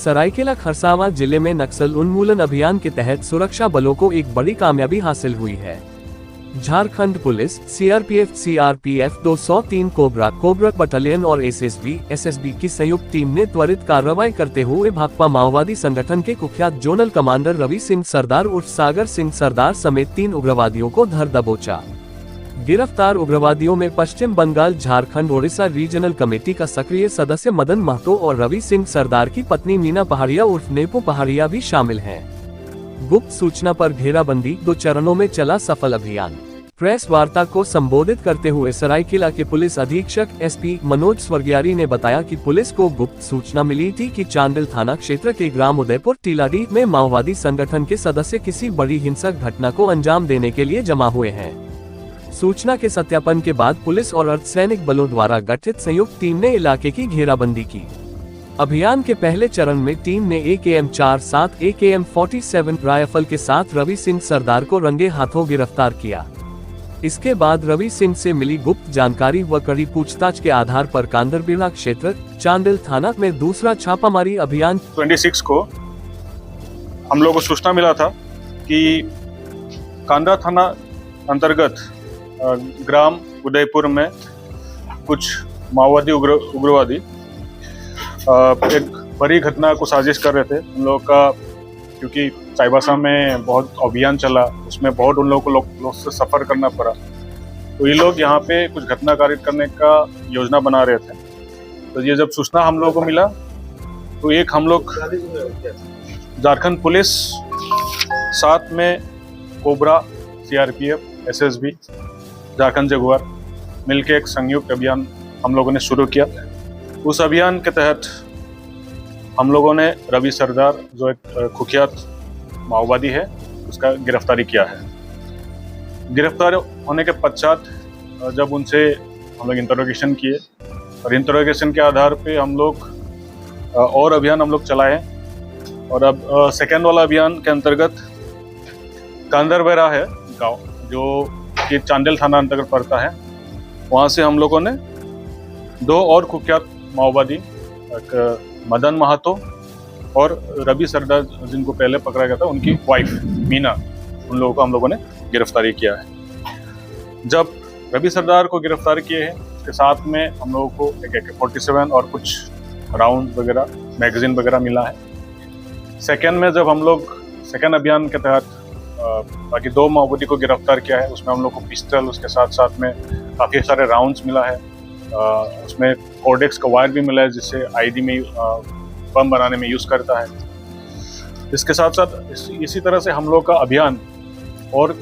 सरायकेला खरसावां जिले में नक्सल उन्मूलन अभियान के तहत सुरक्षा बलों को एक बड़ी कामयाबी हासिल हुई है। Jharkhand police, CRPF 203 cobra battalion और एसएसबी की संयुक्त टीम ने त्वरित कार्रवाई करते हुए भाकपा माओवादी संगठन के कुख्यात जोनल कमांडर रवि सिंह सरदार उर्फ सागर सिंह सरदार समेत 3 उग्रवादियों को धर दबोचा। गिरफ्तार उग्रवादियों में पश्चिम बंगाल, झारखंड, ओडिशा रीजनल कमेटी का सक्रिय सदस्य मदन महतो और रवि सिंह सरदार की पत्नी मीना पहाड़िया उर्फ नेपू पहाड़िया भी शामिल हैं। गुप्त सूचना पर घेराबंदी, 2 चरणों में चला सफल अभियान। प्रेस वार्ता को संबोधित करते हुए सरायकेला के पुलिस अधीक्षक एसपी मनोज स्वर्गियारी ने बताया कि पुलिस को गुप्त सूचना मिली थी कि चांडिल थाना क्षेत्र के ग्राम उदयपुर टीलाडीह में माओवादी संगठन के सदस्य किसी बड़ी हिंसक घटना को अंजाम देने के लिए जमा हुए हैं। सूचना के सत्यापन के बाद पुलिस और अर्धसैनिक बलों द्वारा गठित संयुक्त टीम ने इलाके की घेराबंदी की। अभियान के पहले चरण में टीम ने AKM-47, AKM-47 राइफल के साथ रवि सिंह सरदार को रंगे हाथों गिरफ्तार किया। इसके बाद रवि सिंह से मिली गुप्त जानकारी व कड़ी पूछताछ के आधार पर कांदरबीड़ा क्षेत्र, चांडिल थाना में दूसरा छापामारी अभियान 26 को हम लोगों को सूचना मिला था कि कांदरा थाना अंतर्गत ग्राम उदयपुर में कुछ माओवादी उग्रवादी एक बड़ी घटना को साजिश कर रहे थे। उन लोगों का क्योंकि चाईबासा में बहुत अभियान चला, उसमें बहुत उन लोगों को से सफ़र करना पड़ा, तो ये लोग यहाँ पे कुछ घटना कारित करने का योजना बना रहे थे। तो ये जब सूचना हम लोगों को मिला तो एक हम लोग झारखंड पुलिस साथ में cobra, CRPF, SSB, Jharkhand Jaguar मिलकर एक संयुक्त अभियान हम लोगों ने शुरू किया। उस अभियान के तहत हम लोगों ने रवि सरदार, जो एक कुख्यात माओवादी है, उसका गिरफ्तारी किया है। गिरफ्तार होने के पश्चात जब उनसे हम लोग इंटरोगेशन किए और इंटरोगेशन के आधार पे हम लोग और अभियान हम लोग चलाए। और अब सेकेंड वाला अभियान के अंतर्गत कांदरबेड़ा है गाँव, जो कि चांडिल थाना अंतर्गत पड़ता है, वहाँ से हम लोगों ने 2 और कुख्यात माओवादी, एक मदन महतो और रवि सरदार जिनको पहले पकड़ा गया था, उनकी वाइफ मीना, उन लोगों को हम लोगों ने गिरफ्तारी किया है। जब रवि सरदार को गिरफ्तार किए हैं, उसके साथ में हम लोगों को एक AK-47 और कुछ राउंड वगैरह, मैगजीन वगैरह मिला है। सेकेंड में जब हम लोग सेकेंड अभियान के तहत बाकी 2 माओवादी को गिरफ्तार किया है, उसमें हम लोग को पिस्टल, उसके साथ साथ में काफ़ी सारे राउंड्स मिला है। उसमें कोडेक्स का वायर भी मिला है, जिससे आईडी में बम बनाने में यूज़ करता है। इसके साथ साथ इसी तरह से हम लोग का अभियान और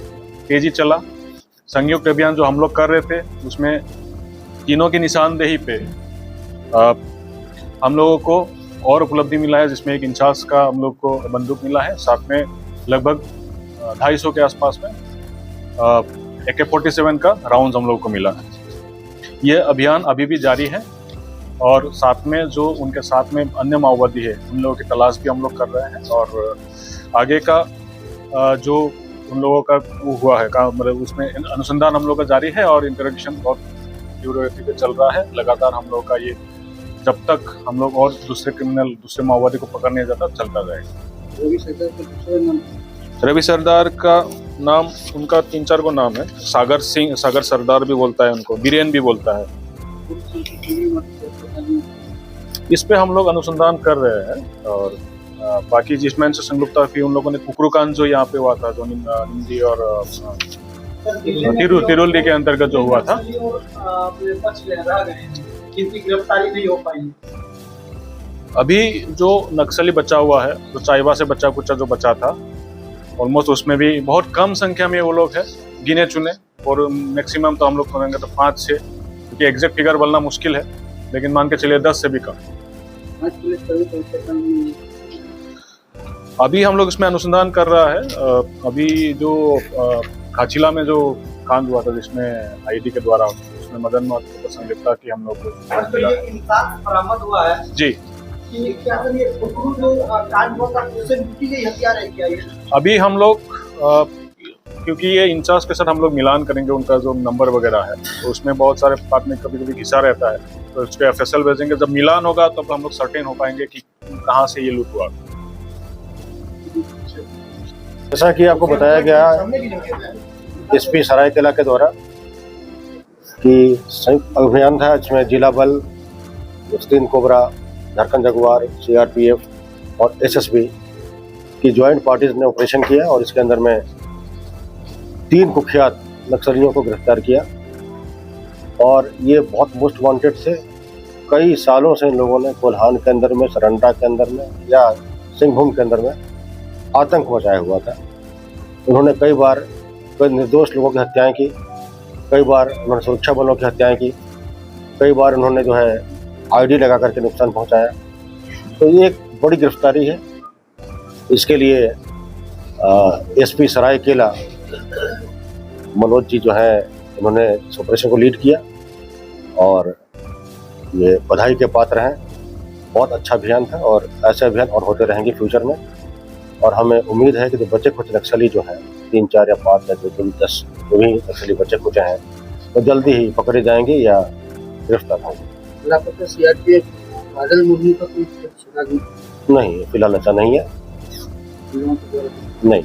तेजी चला। संयुक्त अभियान जो हम लोग कर रहे थे, उसमें तीनों की निशानदेही पे हम लोगों को और उपलब्धि मिला है, जिसमें एक इंचास का हम लोग को बंदूक मिला है, साथ में लगभग 250 के आसपास में AK-47 का राउंड हम लोग को मिला है। ये अभियान अभी भी जारी है और साथ में जो उनके साथ में अन्य माओवादी है, उन लोगों की तलाश भी हम लोग कर रहे हैं। और आगे का जो उन लोगों का वो हुआ है, मतलब उसमें अनुसंधान हम लोग का जारी है और इंटरोगेशन बहुत तीव्रगति पे चल रहा है लगातार। हम लोग का ये जब तक हम लोग और दूसरे माओवादी को पकड़ने जाता चलता रहेगा। रवि सरदार का नाम, उनका 3-4 को नाम है। सागर सरदार भी बोलता है, उनको बीरेन भी बोलता है। इस पे हम लोग अनुसंधान कर रहे हैं। और बाकी जिसमें से संलग्नता थी उन लोगों ने कुकरुकान जो यहाँ पे हुआ था, जो निंदी और तिरुल्ली के अंतर्गत जो हुआ था, गिरफ्तारी नहीं हो पाई। अभी जो नक्सली बचा हुआ है, जो चाईबा से बचा कुचा जो बचा था, ऑलमोस्ट उसमें भी बहुत कम संख्या में वो लोग हैं, गिने चुने। और मैक्सिमम तो हम लोग करेंगे तो 5-6, क्योंकि एग्जैक्ट फिगर बोलना मुश्किल है, लेकिन मान के चलिए 10 से भी कम। अभी हम लोग इसमें अनुसंधान कर रहा है। अभी जो खाचिला में जो कांड हुआ था, जिसमें आईडी के द्वारा उसमें मदन महतो को संलिप्तता की हम लोग को बरामद हुआ है जी। क्या ये जो कांड हुआ था, उससे लूटी गई हथियार है क्या ये? अभी हम लोग क्योंकि ये इंचार्ज के साथ हम लोग मिलान करेंगे, उनका जो नंबर वगैरह है, तो उसमें बहुत सारे बात में कभी कभी घिसा रहता है, तो उसके FSL भेजेंगे। जब मिलान होगा तब हम लोग सर्टेन हो पाएंगे कि कहाँ से ये लूट हुआ। जैसा कि आपको बताया गया एसपी सरायकेला के द्वारा कि संयुक्त अभियान था, जिसमें जिला बल, मुस्लिम कोबरा, झारखंड जगुआर, सीआरपीएफ और एसएसबी की ज्वाइंट पार्टीज ने ऑपरेशन किया और इसके अंदर में 3 कुख्यात नक्सलियों को गिरफ्तार किया। और ये बहुत मोस्ट वांटेड थे। कई सालों से इन लोगों ने कोल्हान के अंदर में, सरंडा के अंदर में या सिंहभूम के अंदर में आतंक मचाया हुआ था। उन्होंने कई बार कई निर्दोष लोगों की हत्याएं की, कई बार उन्होंने सुरक्षा बलों की हत्याएं की, कई बार उन्होंने जो है आईडी लगा करके नुकसान पहुंचाया। तो ये एक बड़ी गिरफ्तारी है। इसके लिए एसपी सरायकेला मनोज जी जो है, उन्होंने इस ऑपरेशन को लीड किया और ये बधाई के पात्र हैं। बहुत अच्छा अभियान था और ऐसे अभियान और होते रहेंगे फ्यूचर में। और हमें उम्मीद है कि जो बचे कुछ नक्सली जो हैं, 3, 4 या 5 या 10 जो भी नक्सली बचे कुछ हैं, तो जल्दी ही पकड़े जाएंगे या गिरफ्तार होंगे। सीआरपीएफ बादल मुर्मू का कोई नहीं, फिलहाल ऐसा नहीं है। नहीं।